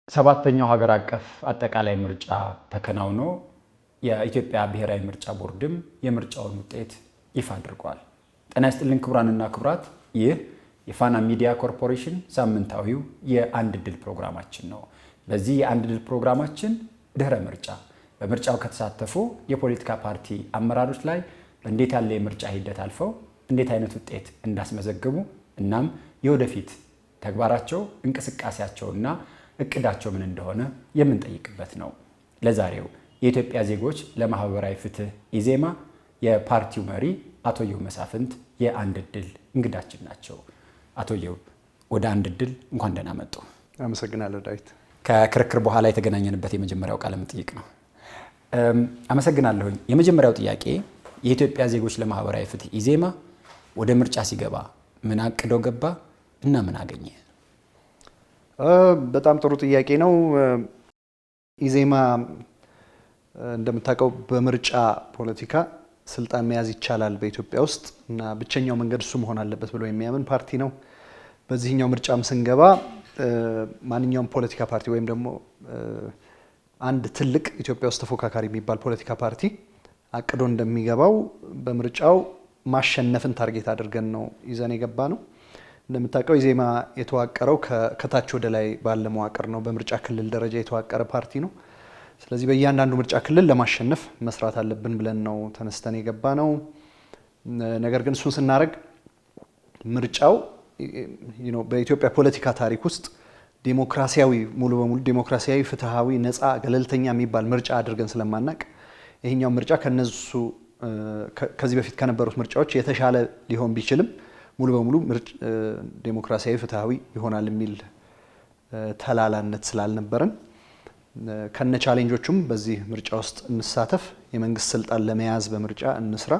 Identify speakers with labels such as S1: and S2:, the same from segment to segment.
S1: ሰባተኛው ሀገር አቀፍ አጠቃላይ ምርጫ ተከናውኖ የኢትዮጵያ ብሔራዊ ምርጫ ቦርድም የምርጫውን ውጤት ይፋ አድርጓል። ጤና ይስጥልን ክቡራንና ክቡራት፣ ይህ የፋና ሚዲያ ኮርፖሬሽን ሳምንታዊው የአንድ ድል ፕሮግራማችን ነው። በዚህ የአንድ ድል ፕሮግራማችን ድህረ ምርጫ በምርጫው ከተሳተፉ የፖለቲካ ፓርቲ አመራሮች ላይ በእንዴት ያለ የምርጫ ሂደት አልፈው እንዴት አይነት ውጤት እንዳስመዘግቡ እናም የወደፊት ተግባራቸው እንቅስቃሴያቸውና እቅዳቸው ምን እንደሆነ የምንጠይቅበት ነው። ለዛሬው የኢትዮጵያ ዜጎች ለማህበራዊ ፍትህ ኢዜማ የፓርቲው መሪ አቶ የው መሳፍንት የአንድ ድል እንግዳችን ናቸው። አቶ የው ወደ አንድ ድል እንኳን ደህና መጡ።
S2: አመሰግናለሁ ዳዊት።
S1: ከክርክር በኋላ የተገናኘንበት የመጀመሪያው ቃለ መጠይቅ ነው። አመሰግናለሁኝ። የመጀመሪያው ጥያቄ የኢትዮጵያ ዜጎች ለማህበራዊ ፍትህ ኢዜማ ወደ ምርጫ ሲገባ ምን አቅዶ ገባ እና ምን አገኘ?
S2: በጣም ጥሩ ጥያቄ ነው። ኢዜማ እንደምታውቀው በምርጫ ፖለቲካ ስልጣን መያዝ ይቻላል በኢትዮጵያ ውስጥ እና ብቸኛው መንገድ እሱ መሆን አለበት ብሎ የሚያምን ፓርቲ ነው። በዚህኛው ምርጫም ስንገባ ማንኛውም ፖለቲካ ፓርቲ ወይም ደግሞ አንድ ትልቅ ኢትዮጵያ ውስጥ ተፎካካሪ የሚባል ፖለቲካ ፓርቲ አቅዶ እንደሚገባው በምርጫው ማሸነፍን ታርጌት አድርገን ነው ይዘን የገባ ነው። እንደምታውቀው ኢዜማ የተዋቀረው ከታች ወደ ላይ ባለ መዋቅር ነው። በምርጫ ክልል ደረጃ የተዋቀረ ፓርቲ ነው። ስለዚህ በእያንዳንዱ ምርጫ ክልል ለማሸነፍ መስራት አለብን ብለን ነው ተነስተን የገባ ነው። ነገር ግን እሱን ስናደርግ ምርጫው በኢትዮጵያ ፖለቲካ ታሪክ ውስጥ ዲሞክራሲያዊ ሙሉ በሙሉ ዲሞክራሲያዊ፣ ፍትሃዊ፣ ነፃ፣ ገለልተኛ የሚባል ምርጫ አድርገን ስለማናቅ ይሄኛው ምርጫ ከዚህ በፊት ከነበሩት ምርጫዎች የተሻለ ሊሆን ቢችልም ሙሉ በሙሉ ዴሞክራሲያዊ ፍትሃዊ ይሆናል የሚል ተላላነት ስላልነበረን ከነ ቻሌንጆቹም በዚህ ምርጫ ውስጥ እንሳተፍ፣ የመንግስት ስልጣን ለመያዝ በምርጫ እንስራ፣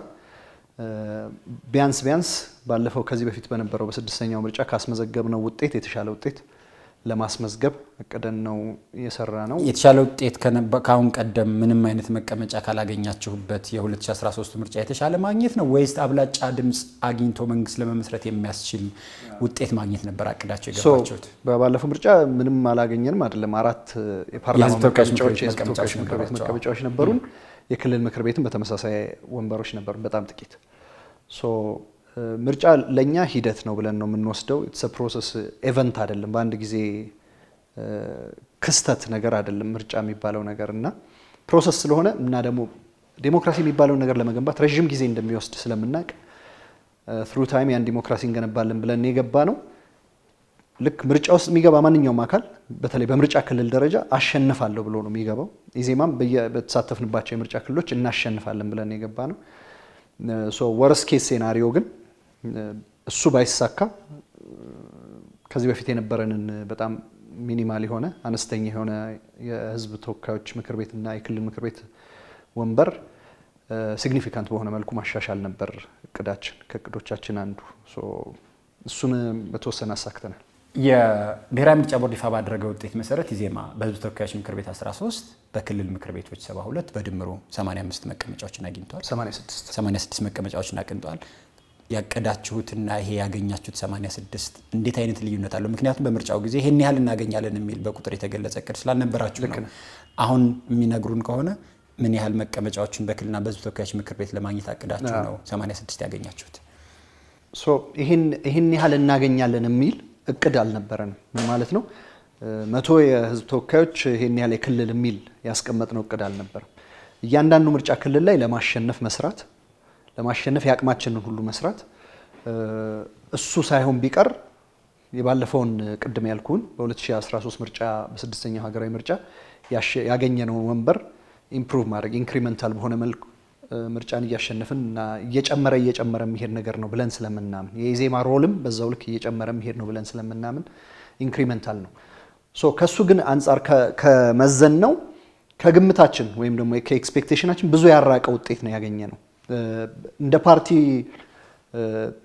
S2: ቢያንስ ባለፈው ከዚህ በፊት በነበረው በስድስተኛው ምርጫ ካስመዘገብነው ውጤት የተሻለ ውጤት ለማስመዝገብ እቅደን ነው የሰራ ነው።
S1: የተሻለ ውጤት ከአሁን ቀደም ምንም አይነት መቀመጫ ካላገኛችሁበት የ2013 ምርጫ የተሻለ ማግኘት ነው ወይስ አብላጫ ድምፅ አግኝቶ መንግስት ለመመስረት የሚያስችል ውጤት ማግኘት ነበር አቅዳቸው የገባችሁት?
S2: በባለፈው ምርጫ ምንም አላገኘንም አይደለም። 4 የፓርላማ መቀመጫዎች ነበሩን። የክልል ምክር ቤትም በተመሳሳይ ወንበሮች ነበሩ፣ በጣም ጥቂት። ምርጫ ለኛ ሂደት ነው ብለን ነው የምንወስደው። ኢትስ አ ፕሮሰስ ኢቨንት አይደለም፣ በአንድ ጊዜ ክስተት ነገር አይደለም ምርጫ የሚባለው ነገር እና ፕሮሰስ ስለሆነ እና ደግሞ ዴሞክራሲ የሚባለውን ነገር ለመገንባት ረዥም ጊዜ እንደሚወስድ ስለምናውቅ ትሩ ታይም ያን ዲሞክራሲ እንገነባለን ብለን የገባ ነው። ልክ ምርጫ ውስጥ የሚገባ ማንኛውም አካል በተለይ በምርጫ ክልል ደረጃ አሸንፋለሁ ብሎ ነው የሚገባው። ኢዜማም በተሳተፍንባቸው የምርጫ ክልሎች እናሸንፋለን ብለን የገባ ነው። ወርስ ኬስ ሴናሪዮ ግን እሱ ባይሳካ ከዚህ በፊት የነበረንን በጣም ሚኒማል የሆነ አነስተኛ የሆነ የህዝብ ተወካዮች ምክር ቤትና የክልል ምክር ቤት ወንበር ሲግኒፊካንት በሆነ መልኩ ማሻሻል ነበር እቅዳችን፣ ከእቅዶቻችን አንዱ። እሱን በተወሰነ አሳክተናል።
S1: የብሔራዊ ምርጫ ቦርድ ይፋ ባደረገው ውጤት መሰረት ኢዜማ በህዝብ ተወካዮች ምክር ቤት 13 በክልል ምክር ቤቶች 72 በድምሩ 85 መቀመጫዎችን አግኝቷል። 86 መቀመጫዎችን አግኝቷል። ያቀዳችሁትና ይሄ ያገኛችሁት 86 እንዴት አይነት ልዩነት አለው? ምክንያቱም በምርጫው ጊዜ ይሄን ያህል እናገኛለን የሚል በቁጥር የተገለጸ እቅድ ስላልነበራችሁ ነው። አሁን የሚነግሩን ከሆነ ምን ያህል መቀመጫዎችን በክልልና በህዝብ ተወካዮች ምክር ቤት ለማግኘት አቅዳችሁ ነው 86 ያገኛችሁት?
S2: ይሄን ያህል እናገኛለን የሚል እቅድ አልነበረንም። ምን ማለት ነው? 100 የህዝብ ተወካዮች ይሄን ያህል የክልል የሚል ያስቀመጥነው እቅድ አልነበረም። እያንዳንዱ ምርጫ ክልል ላይ ለማሸነፍ የአቅማችንን ሁሉ መስራት፣ እሱ ሳይሆን ቢቀር የባለፈውን ቅድም ያልኩን በ2013 ምርጫ በስድስተኛው ሀገራዊ ምርጫ ያገኘነውን ወንበር ኢምፕሩቭ ማድረግ ኢንክሪመንታል በሆነ መልኩ ምርጫን እያሸነፍን እና እየጨመረ የሚሄድ ነገር ነው ብለን ስለምናምን የኢዜማ ሮልም በዛው ልክ እየጨመረ የሚሄድ ነው ብለን ስለምናምን ኢንክሪመንታል ነው። ከሱ ግን አንጻር ከመዘን ነው ከግምታችን ወይም ደግሞ ከኤክስፔክቴሽናችን ብዙ ያራቀ ውጤት ነው ያገኘ ነው። እንደ ፓርቲ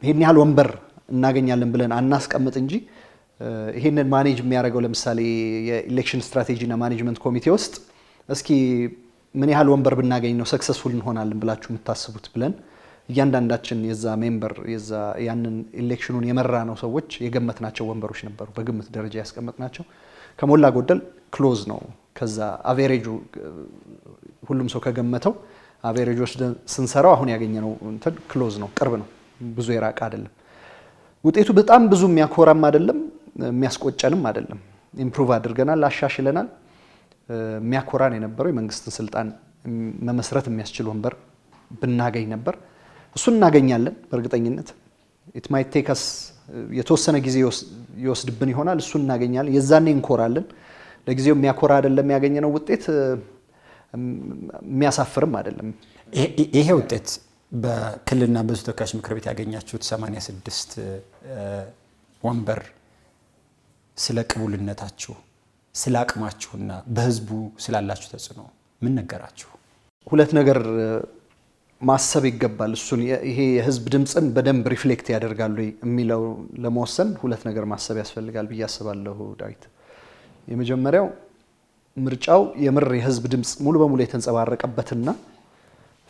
S2: ይሄን ያህል ወንበር እናገኛለን ብለን አናስቀምጥ እንጂ ይሄንን ማኔጅ የሚያደርገው ለምሳሌ የኢሌክሽን ስትራቴጂና ማኔጅመንት ኮሚቴ ውስጥ እስኪ ምን ያህል ወንበር ብናገኝ ነው ሰክሰስፉል እንሆናለን ብላችሁ የምታስቡት ብለን እያንዳንዳችን የዛ ሜምበር ያንን ኢሌክሽኑን የመራ ነው ሰዎች የገመትናቸው ወንበሮች ነበሩ፣ በግምት ደረጃ ያስቀመጥናቸው። ከሞላ ጎደል ክሎዝ ነው። ከዛ አቬሬጁ ሁሉም ሰው ከገመተው አቬሬጅ ወስደን ስንሰራው አሁን ያገኘነው እንትን ክሎዝ ነው፣ ቅርብ ነው፣ ብዙ የራቀ አይደለም። ውጤቱ በጣም ብዙ የሚያኮራም አይደለም፣ የሚያስቆጨንም አይደለም። ኢምፕሩቭ አድርገናል፣ አሻሽለናል። የሚያኮራን የነበረው የመንግስትን ስልጣን መመስረት የሚያስችል ወንበር ብናገኝ ነበር። እሱን እናገኛለን በእርግጠኝነት። ኢት ማይት ቴክ አስ የተወሰነ ጊዜ ይወስድብን ይሆናል። እሱን እናገኛለን፣ የዛኔ እንኮራለን። ለጊዜው የሚያኮራ አይደለም ያገኘነው ውጤት፣ የሚያሳፍርም አይደለም።
S1: ይሄ ውጤት በክልልና በሕዝብ ተወካዮች ምክር ቤት ያገኛችሁት 86 ወንበር ስለ ቅቡልነታችሁ፣ ስለ አቅማችሁና በህዝቡ ስላላችሁ ተጽዕኖ ምን ነገራችሁ?
S2: ሁለት ነገር ማሰብ ይገባል። እሱን ይሄ የህዝብ ድምፅን በደንብ ሪፍሌክት ያደርጋሉ የሚለው ለመወሰን ሁለት ነገር ማሰብ ያስፈልጋል ብዬ አስባለሁ ዳዊት። የመጀመሪያው ምርጫው የምር የህዝብ ድምፅ ሙሉ በሙሉ የተንጸባረቀበትና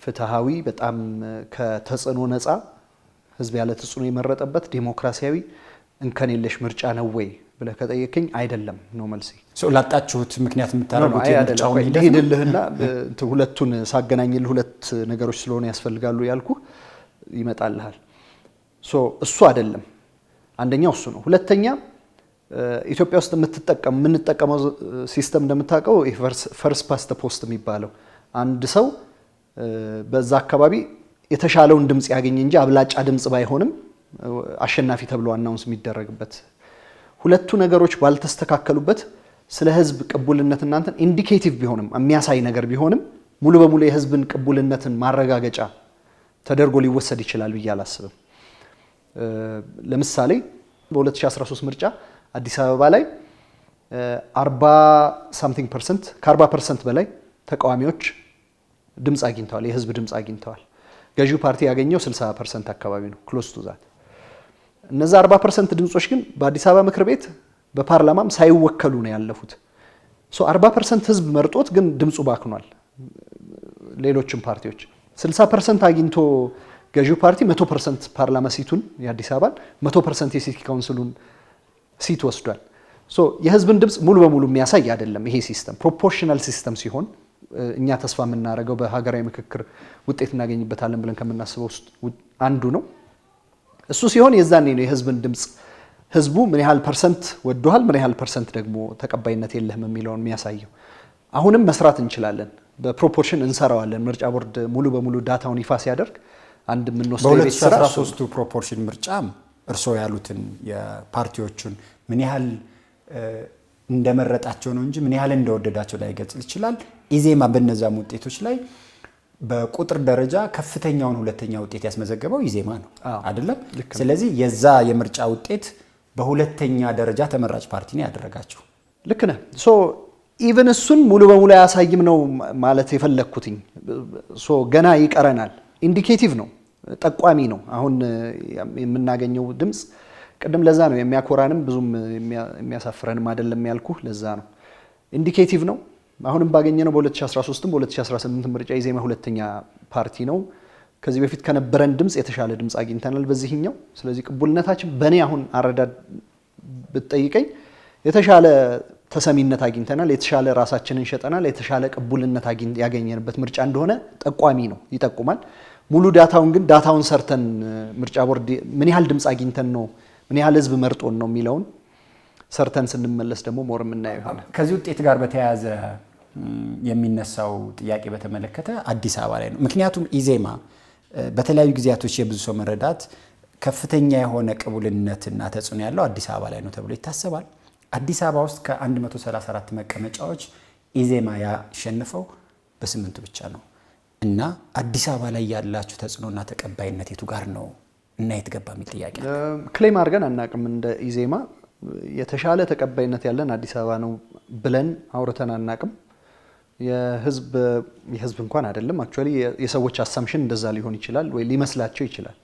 S2: ፍትሃዊ፣ በጣም ከተጽዕኖ ነፃ፣ ህዝብ ያለ ተጽዕኖ የመረጠበት ዴሞክራሲያዊ እንከን የለሽ ምርጫ ነው ወይ ብለህ ከጠየቀኝ አይደለም ነው መልሴ።
S1: ላጣችሁት ምክንያት የምታደርጉት የምርጫውን ሂደት
S2: ሄድልህና ሁለቱን ሳገናኝልህ ሁለት ነገሮች ስለሆነ ያስፈልጋሉ ያልኩ ይመጣልሃል። እሱ አይደለም፣ አንደኛው እሱ ነው። ሁለተኛ ኢትዮጵያ ውስጥ የምንጠቀመው ሲስተም እንደምታውቀው ፈርስት ፓስት ፖስት የሚባለው አንድ ሰው በዛ አካባቢ የተሻለውን ድምፅ ያገኝ እንጂ አብላጫ ድምፅ ባይሆንም አሸናፊ ተብሎ አናውንስ የሚደረግበት፣ ሁለቱ ነገሮች ባልተስተካከሉበት ስለ ህዝብ ቅቡልነት እናንተን ኢንዲኬቲቭ ቢሆንም የሚያሳይ ነገር ቢሆንም ሙሉ በሙሉ የህዝብን ቅቡልነትን ማረጋገጫ ተደርጎ ሊወሰድ ይችላል ብዬ አላስብም። ለምሳሌ በ2013 ምርጫ አዲስ አበባ ላይ 40% ከ40% በላይ ተቃዋሚዎች ድምፅ አግኝተዋል፣ የህዝብ ድምፅ አግኝተዋል። ገዢው ፓርቲ ያገኘው 60% አካባቢ ነው፣ ክሎዝ ቱ ዛት። እነዛ 40% ድምጾች ግን በአዲስ አበባ ምክር ቤት በፓርላማም ሳይወከሉ ነው ያለፉት። 40% ህዝብ መርጦት ግን ድምፁ ባክኗል። ሌሎችም ፓርቲዎች 60% አግኝቶ ገዢው ፓርቲ 100% ፓርላማ ሲቱን የአዲስ አበባን 100% የሲቲ ካውንስሉን ሲት ወስዷል። የህዝብን ድምፅ ሙሉ በሙሉ የሚያሳይ አይደለም ይሄ ሲስተም። ፕሮፖርሽናል ሲስተም ሲሆን እኛ ተስፋ የምናደርገው በሀገራዊ ምክክር ውጤት እናገኝበታለን ብለን ከምናስበው ውስጥ አንዱ ነው። እሱ ሲሆን የዛኔ ነው የህዝብን ድምፅ ህዝቡ ምን ያህል ፐርሰንት ወዶሃል፣ ምን ያህል ፐርሰንት ደግሞ ተቀባይነት የለህም የሚለውን የሚያሳየው። አሁንም መስራት እንችላለን፣ በፕሮፖርሽን እንሰራዋለን። ምርጫ ቦርድ ሙሉ በሙሉ ዳታውን ይፋ ሲያደርግ አንድ የምንወስደው የቤት ስራ
S1: በ2013 ፕሮፖርሽን ምርጫም እርስዎ ያሉትን የፓርቲዎቹን ምን ያህል እንደመረጣቸው ነው እንጂ ምን ያህል እንደወደዳቸው ላይ ገልጽ ይችላል። ኢዜማ በነዛም ውጤቶች ላይ በቁጥር ደረጃ ከፍተኛውን ሁለተኛ ውጤት ያስመዘገበው ኢዜማ ነው አይደለም? ስለዚህ የዛ የምርጫ ውጤት በሁለተኛ ደረጃ ተመራጭ ፓርቲ ነው ያደረጋቸው።
S2: ልክ ነህ። ኢቭን እሱን ሙሉ በሙሉ አያሳይም ነው ማለት የፈለግኩትኝ። ገና ይቀረናል። ኢንዲኬቲቭ ነው፣ ጠቋሚ ነው። አሁን የምናገኘው ድምፅ ቅድም ለዛ ነው የሚያኮራንም ብዙም የሚያሳፍረንም አይደለም ያልኩህ ለዛ ነው። ኢንዲኬቲቭ ነው። አሁንም ባገኘነው በ2013ም በ2018 ምርጫ ኢዜማ ሁለተኛ ፓርቲ ነው። ከዚህ በፊት ከነበረን ድምፅ የተሻለ ድምፅ አግኝተናል በዚህኛው። ስለዚህ ቅቡልነታችን በእኔ አሁን አረዳድ ብትጠይቀኝ የተሻለ ተሰሚነት አግኝተናል፣ የተሻለ ራሳችንን ሸጠናል፣ የተሻለ ቅቡልነት ያገኘንበት ምርጫ እንደሆነ ጠቋሚ ነው፣ ይጠቁማል። ሙሉ ዳታውን ግን ዳታውን ሰርተን ምርጫ ቦርድ ምን ያህል ድምፅ አግኝተን ነው ምን ያህል ህዝብ መርጦን ነው የሚለውን ሰርተን ስንመለስ ደግሞ ሞር የምናየው ይሆናል።
S1: ከዚህ ውጤት ጋር በተያያዘ የሚነሳው ጥያቄ በተመለከተ አዲስ አበባ ላይ ነው። ምክንያቱም ኢዜማ በተለያዩ ጊዜያቶች የብዙ ሰው መረዳት ከፍተኛ የሆነ ቅቡልነትና ተጽዕኖ ያለው አዲስ አበባ ላይ ነው ተብሎ ይታሰባል። አዲስ አበባ ውስጥ ከ134 መቀመጫዎች ኢዜማ ያሸነፈው በ8 ብቻ ነው እና አዲስ አበባ ላይ ያላችሁ ተጽዕኖና ተቀባይነት የቱ ጋር ነው እና የት ገባ የሚል ጥያቄ
S2: ክሌም አድርገን አናቅም። እንደ ኢዜማ የተሻለ ተቀባይነት ያለን አዲስ አበባ ነው ብለን አውርተን አናቅም። የህዝብ እንኳን አይደለም አክቹአሊ የሰዎች አሳምሽን እንደዛ ሊሆን ይችላል ወይ ሊመስላቸው ይችላል።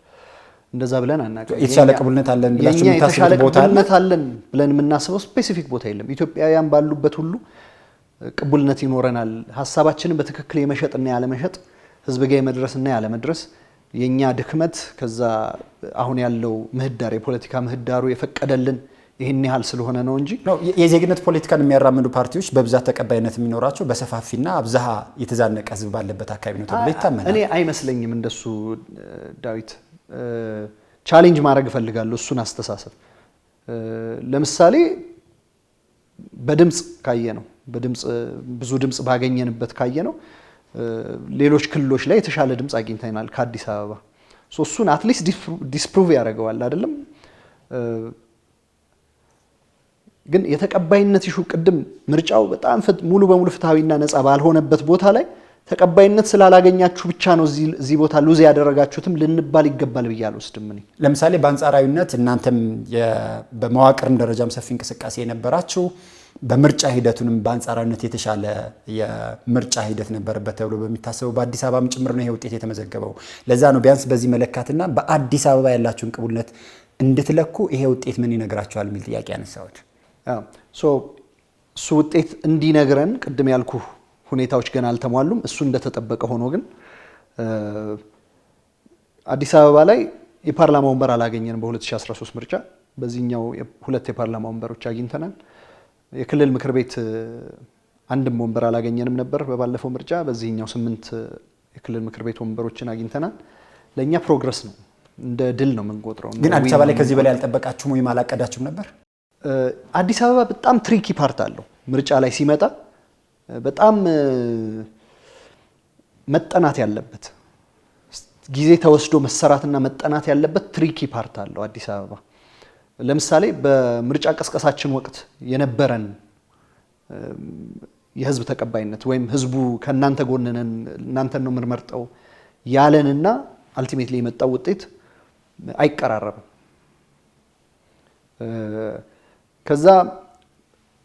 S2: እንደዛ ብለን አናቅም።
S1: የተሻለ ቅቡልነት አለን ብላችሁ የምታስቡት ቦታ
S2: አለን ብለን የምናስበው ስፔሲፊክ ቦታ የለም። ኢትዮጵያውያን ባሉበት ሁሉ ቅቡልነት ይኖረናል። ሀሳባችንን በትክክል የመሸጥና ያለመሸጥ ህዝብ ጋር የመድረስና ያለመድረስ የኛ ድክመት ከዛ አሁን ያለው ምህዳር የፖለቲካ ምህዳሩ የፈቀደልን ይሄን ያህል ስለሆነ ነው እንጂ
S1: የዜግነት ፖለቲካን የሚያራምዱ ፓርቲዎች በብዛት ተቀባይነት የሚኖራቸው በሰፋፊና አብዛሃ የተዛነቀ ህዝብ ባለበት አካባቢ ነው ተብሎ ይታመናል።
S2: እኔ አይመስለኝም እንደሱ ዳዊት። ቻሌንጅ ማድረግ እፈልጋለሁ እሱን አስተሳሰብ። ለምሳሌ በድምጽ ካየ ነው በድምጽ ብዙ ድምጽ ባገኘንበት ካየ ነው ሌሎች ክልሎች ላይ የተሻለ ድምጽ አግኝተናል ከአዲስ አበባ። እሱን አትሊስት ዲስፕሩቭ ያደርገዋል አይደለም። ግን የተቀባይነት ይሹ ቅድም ምርጫው በጣም ሙሉ በሙሉ ፍትሃዊና ነፃ ባልሆነበት ቦታ ላይ ተቀባይነት ስላላገኛችሁ ብቻ ነው እዚህ ቦታ ሉዝ ያደረጋችሁትም ልንባል ይገባል ብዬ አልወስድም። እኔ
S1: ለምሳሌ በአንጻራዊነት እናንተም በመዋቅርም ደረጃም ሰፊ እንቅስቃሴ የነበራችሁ በምርጫ ሂደቱንም በአንጻራዊነት የተሻለ የምርጫ ሂደት ነበረበት ተብሎ በሚታሰበው በአዲስ አበባም ጭምር ነው ይሄ ውጤት የተመዘገበው። ለዛ ነው ቢያንስ በዚህ መለካትና በአዲስ አበባ ያላችሁን ቅቡልነት እንድትለኩ ይሄ ውጤት ምን ይነግራችኋል የሚል ጥያቄ ያነሳሁት።
S2: እሱ ውጤት እንዲነግረን ቅድም ያልኩ ሁኔታዎች ገና አልተሟሉም። እሱ እንደተጠበቀ ሆኖ ግን አዲስ አበባ ላይ የፓርላማ ወንበር አላገኘንም በ2013 ምርጫ። በዚህኛው ሁለት የፓርላማ ወንበሮች አግኝተናል። የክልል ምክር ቤት አንድም ወንበር አላገኘንም ነበር በባለፈው ምርጫ። በዚህኛው 8 የክልል ምክር ቤት ወንበሮችን አግኝተናል። ለእኛ ፕሮግረስ ነው፣ እንደ ድል ነው የምንቆጥረው።
S1: ግን አዲስ አበባ ላይ ከዚህ በላይ አልጠበቃችሁም ወይም አላቀዳችሁም ነበር?
S2: አዲስ አበባ በጣም ትሪኪ ፓርት አለው ምርጫ ላይ ሲመጣ፣ በጣም መጠናት ያለበት ጊዜ ተወስዶ መሰራትና መጠናት ያለበት ትሪኪ ፓርት አለው አዲስ አበባ። ለምሳሌ በምርጫ ቀስቀሳችን ወቅት የነበረን የህዝብ ተቀባይነት ወይም ህዝቡ ከናንተ ጎን ነን እናንተን ነው የምንመርጠው ያለንና አልቲሜትሊ የመጣው ውጤት አይቀራረብም። ከዛ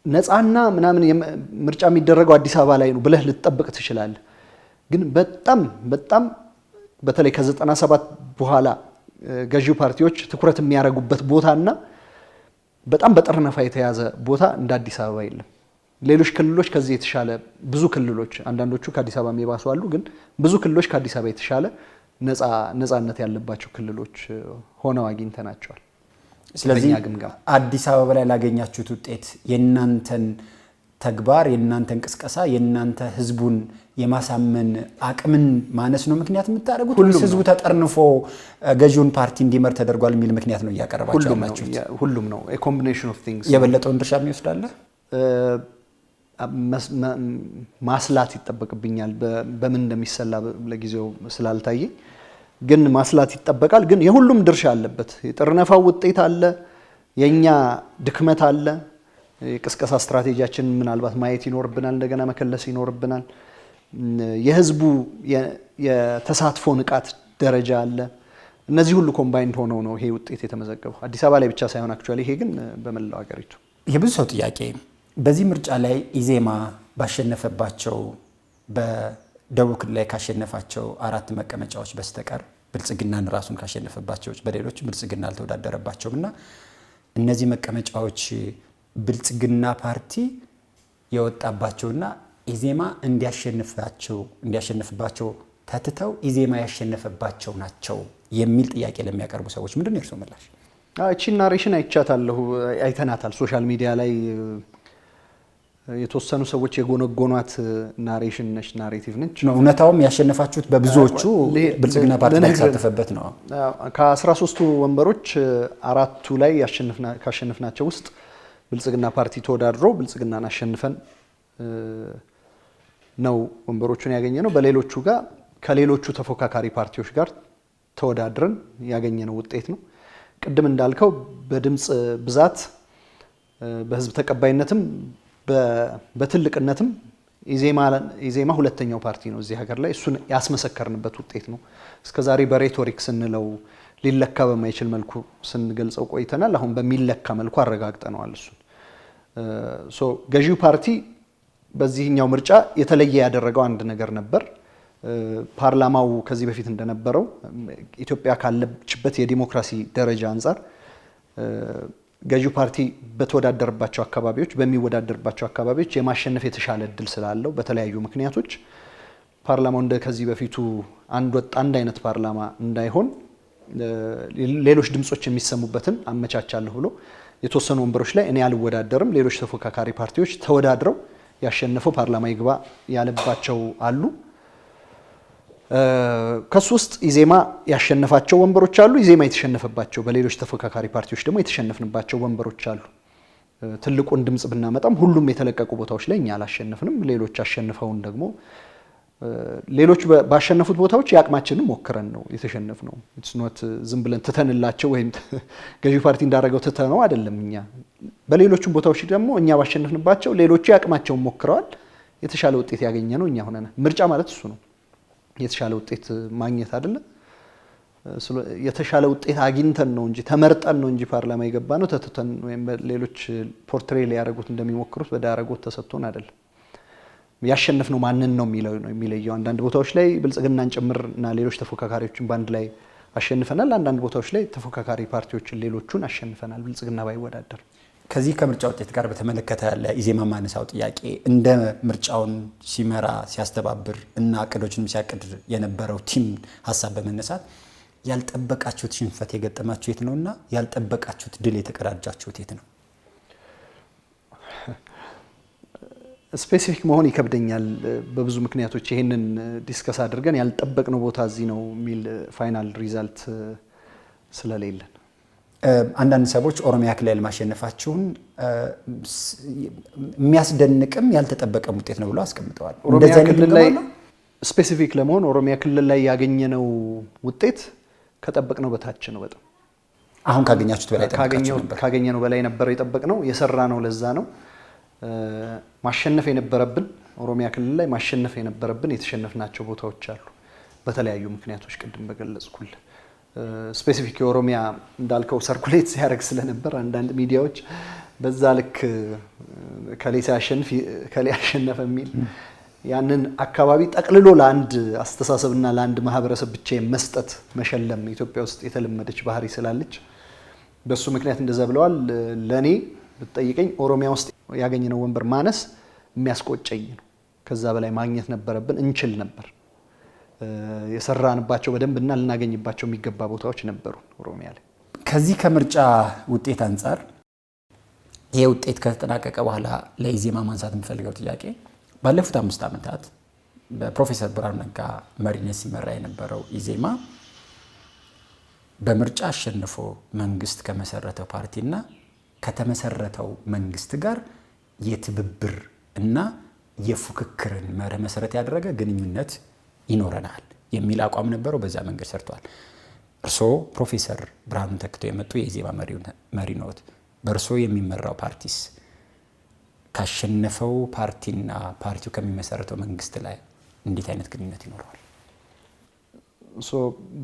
S2: ነፃና ምናምን ምርጫ የሚደረገው አዲስ አበባ ላይ ነው ብለህ ልትጠብቅ ትችላለህ። ግን በጣም በተለይ ከ97 በኋላ ገዢው ፓርቲዎች ትኩረት የሚያደርጉበት ቦታና በጣም በጠርነፋ የተያዘ ቦታ እንደ አዲስ አበባ የለም። ሌሎች ክልሎች ከዚህ የተሻለ ብዙ ክልሎች አንዳንዶቹ ከአዲስ አበባ የሚባሱ አሉ፣ ግን ብዙ ክልሎች ከአዲስ አበባ የተሻለ ነፃነት ያለባቸው ክልሎች ሆነው አግኝተናቸዋል።
S1: ስለዚህ አዲስ አበባ ላይ ላገኛችሁት ውጤት የናንተን ተግባር የናንተን ቅስቀሳ የናንተ ህዝቡን የማሳመን አቅምን ማነስ ነው ምክንያት የምታደርጉት ወይስ ህዝቡ ተጠርንፎ ገዢውን ፓርቲ እንዲመር ተደርጓል የሚል ምክንያት ነው እያቀረባችሁ ያላችሁት?
S2: ሁሉም ነው። a combination of things።
S1: የበለጠውን ድርሻ የሚወስዳለ
S2: ማስላት ይጠበቅብኛል። በምን እንደሚሰላ ለጊዜው ስላልታየ ግን ማስላት ይጠበቃል። ግን የሁሉም ድርሻ አለበት። የጥርነፋው ውጤት አለ፣ የኛ ድክመት አለ። የቅስቀሳ ስትራቴጂያችን ምናልባት ማየት ይኖርብናል፣ እንደገና መከለስ ይኖርብናል። የህዝቡ የተሳትፎ ንቃት ደረጃ አለ። እነዚህ ሁሉ ኮምባይንድ ሆነው ነው ይሄ ውጤት የተመዘገበው። አዲስ አበባ ላይ ብቻ ሳይሆን አክቹአሊ ይሄ ግን በመላው ሀገሪቱ።
S1: የብዙ ሰው ጥያቄ በዚህ ምርጫ ላይ ኢዜማ ባሸነፈባቸው በደቡብ ክልል ላይ ካሸነፋቸው 4 መቀመጫዎች በስተቀር ብልጽግናን ራሱን ካሸነፈባቸው በሌሎች ብልጽግና አልተወዳደረባቸውም እና እነዚህ መቀመጫዎች ብልጽግና ፓርቲ የወጣባቸውና ኢዜማ እንዲያሸንፍባቸው ተትተው ኢዜማ ያሸነፈባቸው ናቸው የሚል ጥያቄ ለሚያቀርቡ ሰዎች ምንድነው የእርሶ ምላሽ?
S2: እቺ ናሬሽን አይቻታለሁ፣ አይተናታል። ሶሻል ሚዲያ ላይ የተወሰኑ ሰዎች የጎነጎኗት ናሬሽን ነች፣ ናሬቲቭ ነች።
S1: እውነታውም ያሸነፋችሁት በብዙዎቹ ብልጽግና ፓርቲ የተሳተፈበት ነው።
S2: ከ13ቱ ወንበሮች 4ቱ ላይ ካሸነፍናቸው ውስጥ ብልጽግና ፓርቲ ተወዳድሮ ብልጽግናን አሸንፈን ነው ወንበሮቹን ያገኘ ነው። በሌሎቹ ጋር ከሌሎቹ ተፎካካሪ ፓርቲዎች ጋር ተወዳድረን ያገኘነው ውጤት ነው። ቅድም እንዳልከው በድምፅ ብዛት በህዝብ ተቀባይነትም በትልቅነትም ኢዜማ ሁለተኛው ፓርቲ ነው እዚህ ሀገር ላይ። እሱን ያስመሰከርንበት ውጤት ነው። እስከዛሬ በሬቶሪክ ስንለው ሊለካ በማይችል መልኩ ስንገልጸው ቆይተናል። አሁን በሚለካ መልኩ አረጋግጠነዋል እሱን። ገዢው ፓርቲ በዚህኛው ምርጫ የተለየ ያደረገው አንድ ነገር ነበር። ፓርላማው ከዚህ በፊት እንደነበረው ኢትዮጵያ ካለችበት የዲሞክራሲ ደረጃ አንጻር ገዢው ፓርቲ በሚወዳደርባቸው አካባቢዎች የማሸነፍ የተሻለ እድል ስላለው በተለያዩ ምክንያቶች ፓርላማው እንደ ከዚህ በፊቱ አንድ አይነት ፓርላማ እንዳይሆን ሌሎች ድምጾች የሚሰሙበትን አመቻቻለሁ ብሎ የተወሰኑ ወንበሮች ላይ እኔ አልወዳደርም፣ ሌሎች ተፎካካሪ ፓርቲዎች ተወዳድረው ያሸነፈው ፓርላማ ይግባ ያለባቸው አሉ። ከሱ ውስጥ ኢዜማ ያሸነፋቸው ወንበሮች አሉ፣ ኢዜማ የተሸነፈባቸው፣ በሌሎች ተፎካካሪ ፓርቲዎች ደግሞ የተሸነፍንባቸው ወንበሮች አሉ። ትልቁን ድምጽ ብናመጣም ሁሉም የተለቀቁ ቦታዎች ላይ እኛ አላሸነፍንም። ሌሎች አሸንፈውን ደግሞ ሌሎች ባሸነፉት ቦታዎች ያቅማችንን ሞክረን ነው የተሸነፍነው። ኢትስ ኖት ዝም ብለን ትተንላቸው ወይም ገዢ ፓርቲ እንዳደረገው ትተነው አይደለም። እኛ በሌሎቹም ቦታዎች ደግሞ እኛ ባሸነፍንባቸው ሌሎቹ ያቅማቸውን ሞክረዋል። የተሻለ ውጤት ያገኘ ነው እኛ ሆነን። ምርጫ ማለት እሱ ነው፣ የተሻለ ውጤት ማግኘት አይደለም። የተሻለ ውጤት አግኝተን ነው እንጂ ተመርጠን ነው እንጂ ፓርላማ የገባ ነው ተተተን ወይም ሌሎች ፖርትሬ ሊያደርጉት እንደሚሞክሩት በዳረጎት ተሰጥቶን አይደለም። ያሸነፍነው ማንን ነው የሚለየው። አንዳንድ ቦታዎች ላይ ብልጽግናን ጭምርና ሌሎች ተፎካካሪዎችን ባንድ ላይ አሸንፈናል። አንዳንድ ቦታዎች ላይ ተፎካካሪ ፓርቲዎችን ሌሎቹን አሸንፈናል ብልጽግና ባይወዳደር።
S1: ከዚህ ከምርጫ ውጤት ጋር በተመለከተ ለኢዜማ ማነሳው ጥያቄ እንደ ምርጫውን ሲመራ ሲያስተባብር እና እቅዶችንም ሲያቅድ የነበረው ቲም ሀሳብ በመነሳት ያልጠበቃችሁት ሽንፈት የገጠማችሁ የት ነውና ያልጠበቃችሁት ድል የተቀዳጃችሁት የት ነው?
S2: ስፔሲፊክ መሆን ይከብደኛል በብዙ ምክንያቶች። ይሄንን ዲስከስ አድርገን ያልጠበቅነው ቦታ እዚህ ነው የሚል ፋይናል ሪዛልት ስለሌለን
S1: አንዳንድ ሰዎች ኦሮሚያ ክልል ማሸነፋችሁን የሚያስደንቅም ያልተጠበቀም ውጤት ነው ብሎ አስቀምጠዋል።
S2: ኦሮሚያ ክልል ላይ ስፔሲፊክ ለመሆን ኦሮሚያ ክልል ላይ ያገኘነው ውጤት ከጠበቅነው በታች ነው። በጣም
S1: አሁን ካገኛችሁት በላይ ጠብቃችሁ ነበር?
S2: ካገኘነው በላይ ነበር የጠበቅነው። የሰራ ነው ለዛ ነው ማሸነፍ የነበረብን። ኦሮሚያ ክልል ላይ ማሸነፍ የነበረብን የተሸነፍናቸው ቦታዎች አሉ በተለያዩ ምክንያቶች ቅድም በገለጽኩል። ስፔሲፊክ የኦሮሚያ እንዳልከው ሰርኩሌት ሲያደርግ ስለነበር አንዳንድ ሚዲያዎች በዛ ልክ ከሌ ሲያሸንፍ ከሌ ያሸነፈ የሚል ያንን አካባቢ ጠቅልሎ ለአንድ አስተሳሰብና ለአንድ ማህበረሰብ ብቻ መስጠት መሸለም ኢትዮጵያ ውስጥ የተለመደች ባህሪ ስላለች በሱ ምክንያት እንደዛ ብለዋል። ለኔ ብትጠይቀኝ ኦሮሚያ ውስጥ ያገኘነው ወንበር ማነስ የሚያስቆጨኝ ነው። ከዛ በላይ ማግኘት ነበረብን፣ እንችል ነበር። የሰራንባቸው በደንብና ልናገኝባቸው የሚገባ ቦታዎች ነበሩ ኦሮሚያ ላይ።
S1: ከዚህ ከምርጫ ውጤት አንጻር ይሄ ውጤት ከተጠናቀቀ በኋላ ለኢዜማ ማንሳት የምፈልገው ጥያቄ ባለፉት 5 ዓመታት በፕሮፌሰር ብርሃኑ ነጋ መሪነት ሲመራ የነበረው ኢዜማ በምርጫ አሸንፎ መንግስት ከመሰረተው ፓርቲና ከተመሰረተው መንግስት ጋር የትብብር እና የፉክክርን መርህ መሰረት ያደረገ ግንኙነት ይኖረናል የሚል አቋም ነበረው። በዛ መንገድ ሰርቷል። እርስዎ ፕሮፌሰር ብርሃኑን ተክተው የመጡ የኢዜማ መሪ ነዎት። በእርስዎ የሚመራው ፓርቲስ ካሸነፈው ፓርቲና ፓርቲው ከሚመሰረተው መንግስት ላይ እንዴት አይነት ግንኙነት ይኖረዋል?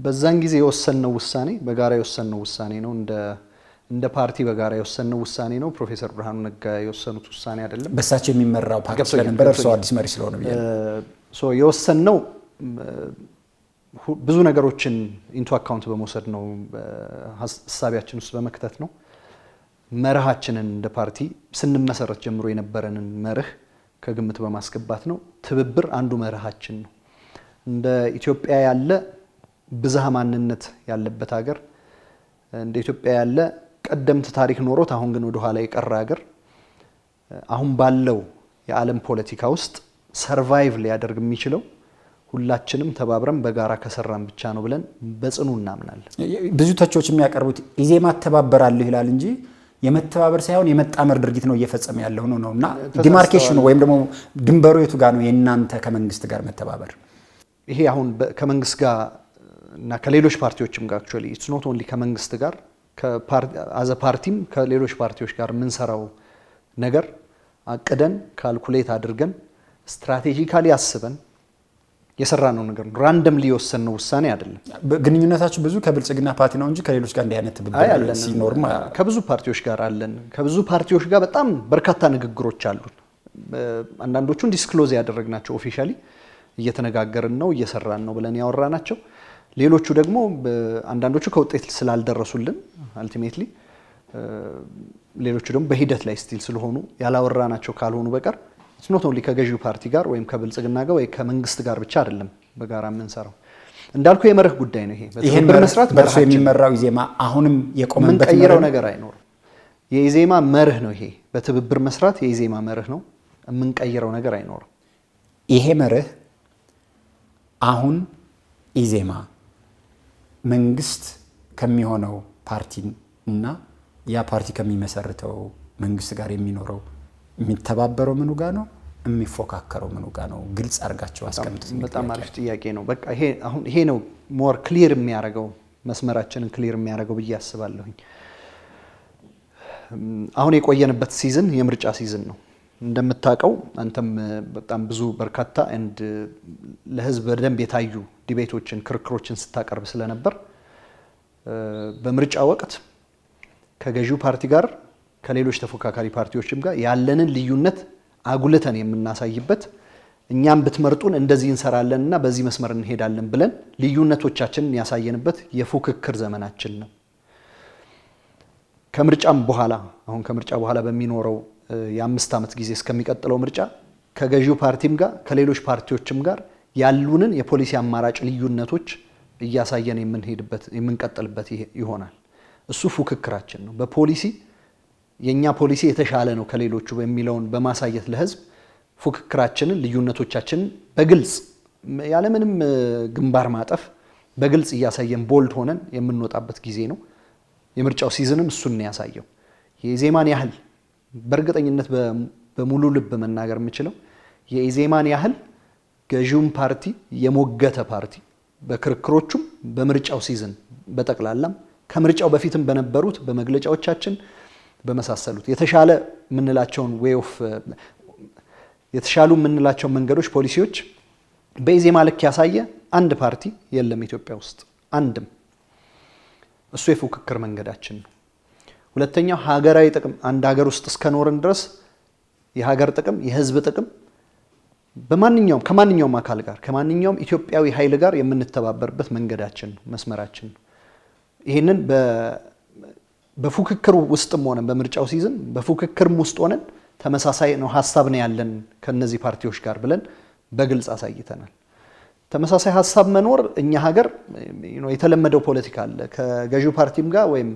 S2: በዛን ጊዜ የወሰንነው ውሳኔ በጋራ የወሰንነው ውሳኔ ነው። እንደ ፓርቲ በጋራ የወሰንነው ውሳኔ ነው። ፕሮፌሰር ብርሃኑ ነጋ የወሰኑት ውሳኔ አይደለም።
S1: በሳቸው የሚመራው ፓርቲ ስለነበረ እርስዎ አዲስ መሪ ስለሆነ ብዬ
S2: የወሰንነው ብዙ ነገሮችን ኢንቱ አካውንት በመውሰድ ነው፣ ሀሳቢያችን ውስጥ በመክተት ነው። መርሃችንን እንደ ፓርቲ ስንመሰረት ጀምሮ የነበረንን መርህ ከግምት በማስገባት ነው። ትብብር አንዱ መርሃችን ነው። እንደ ኢትዮጵያ ያለ ብዝሃ ማንነት ያለበት ሀገር፣ እንደ ኢትዮጵያ ያለ ቀደምት ታሪክ ኖሮት አሁን ግን ወደ ኋላ የቀረ ሀገር አሁን ባለው የዓለም ፖለቲካ ውስጥ ሰርቫይቭ ሊያደርግ የሚችለው ሁላችንም ተባብረን በጋራ ከሰራን ብቻ ነው ብለን በጽኑ እናምናለን።
S1: ብዙ ተቾች የሚያቀርቡት ኢዜማ ተባበራለሁ ይላል እንጂ የመተባበር ሳይሆን የመጣመር ድርጊት ነው እየፈጸመ ያለው ነውና ዲማርኬሽኑ ወይም ደግሞ ድንበሩ የቱ ጋር ነው የእናንተ ከመንግስት ጋር መተባበር?
S2: ይሄ አሁን ከመንግስት ጋር እና ከሌሎች ፓርቲዎችም ጋር አክቹአሊ ኢትስ ኖት ኦንሊ ከመንግስት ጋር አዘ ፓርቲም ከሌሎች ፓርቲዎች ጋር የምንሰራው ነገር አቅደን ካልኩሌት አድርገን ስትራቴጂካሊ አስበን የሰራነው ነገር ነው። ራንደምሊ የወሰንነው ውሳኔ አይደለም።
S1: ግንኙነታችሁ ብዙ ከብልጽግና ፓርቲ ነው እንጂ ከሌሎች ጋር እንዲህ አይነት ትብብር ሲኖርም
S2: ከብዙ ፓርቲዎች ጋር አለን። ከብዙ ፓርቲዎች ጋር በጣም በርካታ ንግግሮች አሉን። አንዳንዶቹን ዲስክሎዝ ያደረግናቸው ኦፊሻሊ እየተነጋገርን ነው እየሰራን ነው ብለን ያወራናቸው፣ ሌሎቹ ደግሞ አንዳንዶቹ ከውጤት ስላልደረሱልን አልቲሜትሊ፣ ሌሎቹ ደግሞ በሂደት ላይ ስቲል ስለሆኑ ያላወራናቸው ካልሆኑ በቀር ኢትስ ኖት ኦንሊ ከገዢው ፓርቲ ጋር ወይም ከብልጽግና ጋር ወይ ከመንግስት ጋር ብቻ አይደለም በጋራ የምንሰራው። እንዳልኩ የመርህ ጉዳይ ነው። ይሄን
S1: መስራት በእርሱ የሚመራው ኢዜማ አሁንም የቆመበት
S2: የምንቀይረው ነገር አይኖርም። የኢዜማ መርህ ነው ይሄ። በትብብር መስራት የኢዜማ መርህ ነው። የምንቀይረው ነገር አይኖርም።
S1: ይሄ መርህ አሁን ኢዜማ መንግስት ከሚሆነው ፓርቲ እና ያ ፓርቲ ከሚመሰርተው መንግስት ጋር የሚኖረው የሚተባበረው ምኑ ጋር ነው? የሚፎካከረው ምኑ ጋር ነው? ግልጽ አድርጋቸው አስቀምጡት።
S2: በጣም አሪፍ ጥያቄ ነው። በቃ ይሄ ነው ሞር ክሊር የሚያደርገው መስመራችንን ክሊር የሚያደርገው ብዬ አስባለሁኝ። አሁን የቆየንበት ሲዝን የምርጫ ሲዝን ነው። እንደምታውቀው አንተም በጣም ብዙ በርካታ ለህዝብ በደንብ የታዩ ዲቤቶችን ክርክሮችን ስታቀርብ ስለነበር በምርጫ ወቅት ከገዢው ፓርቲ ጋር ከሌሎች ተፎካካሪ ፓርቲዎችም ጋር ያለንን ልዩነት አጉልተን የምናሳይበት እኛም ብትመርጡን እንደዚህ እንሰራለንና በዚህ መስመር እንሄዳለን ብለን ልዩነቶቻችንን ያሳየንበት የፉክክር ዘመናችን ነው። ከምርጫም በኋላ አሁን ከምርጫ በኋላ በሚኖረው የ5 ዓመት ጊዜ እስከሚቀጥለው ምርጫ ከገዢው ፓርቲም ጋር ከሌሎች ፓርቲዎችም ጋር ያሉንን የፖሊሲ አማራጭ ልዩነቶች እያሳየን የምንቀጥልበት ይሆናል። እሱ ፉክክራችን ነው። በፖሊሲ የኛ ፖሊሲ የተሻለ ነው ከሌሎቹ በሚለውን በማሳየት ለህዝብ ፉክክራችንን ልዩነቶቻችንን በግልጽ ያለምንም ግንባር ማጠፍ በግልጽ እያሳየን ቦልድ ሆነን የምንወጣበት ጊዜ ነው። የምርጫው ሲዝንም እሱን ነው ያሳየው። የኢዜማን ያህል በእርግጠኝነት በሙሉ ልብ መናገር የምችለው የኢዜማን ያህል ገዢውን ፓርቲ የሞገተ ፓርቲ በክርክሮቹም በምርጫው ሲዝን በጠቅላላም ከምርጫው በፊትም በነበሩት በመግለጫዎቻችን በመሳሰሉት የተሻለ የምንላቸውን የተሻሉ የምንላቸው መንገዶች ፖሊሲዎች በኢዜማ ልክ ያሳየ አንድ ፓርቲ የለም ኢትዮጵያ ውስጥ አንድም። እሱ የፉክክር መንገዳችን ነው። ሁለተኛው ሀገራዊ ጥቅም አንድ ሀገር ውስጥ እስከኖርን ድረስ የሀገር ጥቅም የህዝብ ጥቅም ከማንኛውም አካል ጋር ከማንኛውም ኢትዮጵያዊ ኃይል ጋር የምንተባበርበት መንገዳችን ነው መስመራችን ነው። ይሄንን በፉክክር ውስጥም ሆነን በምርጫው ሲዝን በፉክክርም ውስጥ ሆነን ተመሳሳይ ነው ሐሳብ ነው ያለን ከነዚህ ፓርቲዎች ጋር ብለን በግልጽ አሳይተናል። ተመሳሳይ ሐሳብ መኖር እኛ ሀገር የተለመደው ፖለቲካ አለ። ከገዢው ፓርቲም ጋር ወይም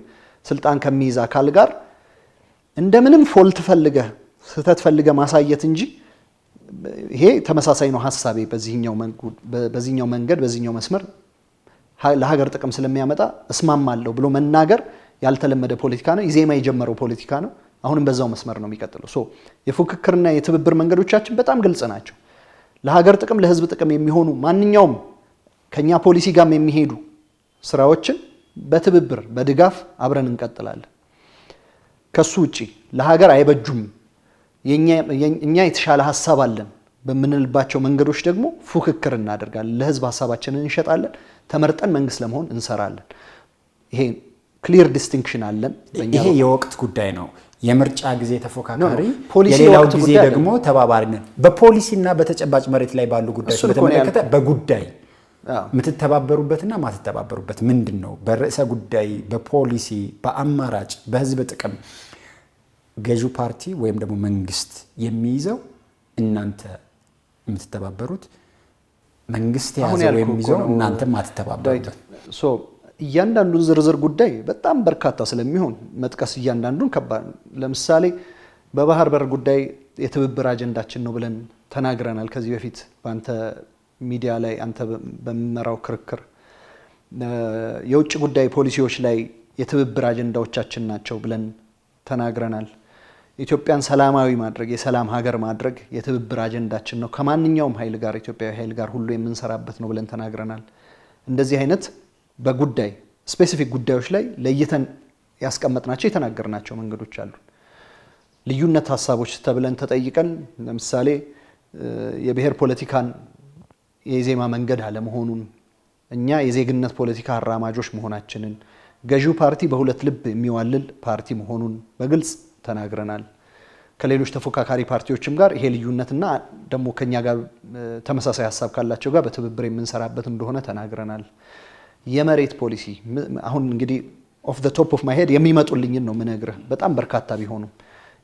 S2: ስልጣን ከሚይዝ አካል ጋር እንደምንም ፎልት ፈልገህ ስህተት ፈልገህ ማሳየት እንጂ ይሄ ተመሳሳይ ነው ሐሳቤ በዚህኛው መንገድ በዚህኛው መስመር ለሀገር ጥቅም ስለሚያመጣ እስማማለሁ ብሎ መናገር ያልተለመደ ፖለቲካ ነው። ኢዜማ የጀመረው ፖለቲካ ነው። አሁንም በዛው መስመር ነው የሚቀጥለው። የፉክክርና የትብብር መንገዶቻችን በጣም ግልጽ ናቸው። ለሀገር ጥቅም ለህዝብ ጥቅም የሚሆኑ ማንኛውም ከኛ ፖሊሲ ጋር የሚሄዱ ስራዎችን በትብብር በድጋፍ አብረን እንቀጥላለን። ከሱ ውጪ ለሀገር አይበጁም እኛ የተሻለ ሐሳብ አለን በምንልባቸው መንገዶች ደግሞ ፉክክር እናደርጋለን። ለህዝብ ሐሳባችንን እንሸጣለን። ተመርጠን መንግስት ለመሆን እንሰራለን። ይሄ ክሊር ዲስቲንክሽን አለን።
S1: ይሄ የወቅት ጉዳይ ነው። የምርጫ ጊዜ ተፎካካሪ፣ የሌላው ጊዜ ደግሞ ተባባሪ ነን። በፖሊሲና በተጨባጭ መሬት ላይ ባሉ ጉዳዮች በተመለከተ በጉዳይ የምትተባበሩበትና ማትተባበሩበት ምንድን ነው? በርዕሰ ጉዳይ፣ በፖሊሲ፣ በአማራጭ፣ በህዝብ ጥቅም ገዢው ፓርቲ ወይም ደግሞ መንግስት የሚይዘው እናንተ የምትተባበሩት መንግስት የያዘው የሚይዘው እናንተ ማትተባበሩበት
S2: እያንዳንዱን ዝርዝር ጉዳይ በጣም በርካታ ስለሚሆን መጥቀስ እያንዳንዱን ከባድ። ለምሳሌ በባህር በር ጉዳይ የትብብር አጀንዳችን ነው ብለን ተናግረናል ከዚህ በፊት በአንተ ሚዲያ ላይ አንተ በመራው ክርክር። የውጭ ጉዳይ ፖሊሲዎች ላይ የትብብር አጀንዳዎቻችን ናቸው ብለን ተናግረናል። ኢትዮጵያን ሰላማዊ ማድረግ የሰላም ሀገር ማድረግ የትብብር አጀንዳችን ነው ከማንኛውም ኃይል ጋር ኢትዮጵያዊ ኃይል ጋር ሁሉ የምንሰራበት ነው ብለን ተናግረናል። እንደዚህ አይነት በጉዳይ ስፔሲፊክ ጉዳዮች ላይ ለይተን ያስቀመጥናቸው የተናገርናቸው መንገዶች አሉ። ልዩነት ሀሳቦች ተብለን ተጠይቀን ለምሳሌ የብሔር ፖለቲካን የኢዜማ መንገድ አለመሆኑን እኛ የዜግነት ፖለቲካ አራማጆች መሆናችንን ገዢው ፓርቲ በሁለት ልብ የሚዋልል ፓርቲ መሆኑን በግልጽ ተናግረናል። ከሌሎች ተፎካካሪ ፓርቲዎችም ጋር ይሄ ልዩነትና ደግሞ ከኛ ጋር ተመሳሳይ ሀሳብ ካላቸው ጋር በትብብር የምንሰራበት እንደሆነ ተናግረናል። የመሬት ፖሊሲ አሁን እንግዲህ ኦፍ ዘ ቶፕ ኦፍ ማይ ሄድ የሚመጡልኝን ነው ምነግርህ። በጣም በርካታ ቢሆኑም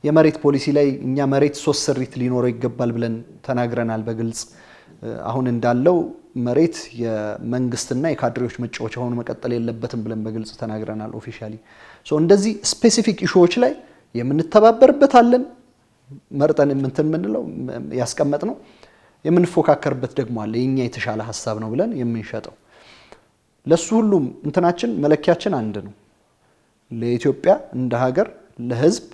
S2: የመሬት ፖሊሲ ላይ እኛ መሬት 3 ስሪት ሊኖረው ይገባል ብለን ተናግረናል በግልጽ። አሁን እንዳለው መሬት የመንግስትና የካድሬዎች መጫወቻ ሆኖ መቀጠል የለበትም ብለን በግልጽ ተናግረናል ኦፊሻሊ። እንደዚህ ስፔሲፊክ ኢሹዎች ላይ የምንተባበርበት አለን መርጠን የምንለው ያስቀመጥ ነው የምንፎካከርበት ደግሞ አለ የኛ የተሻለ ሐሳብ ነው ብለን የምንሸጠው ለሱ ሁሉም እንትናችን መለኪያችን አንድ ነው ለኢትዮጵያ እንደ ሀገር ለህዝብ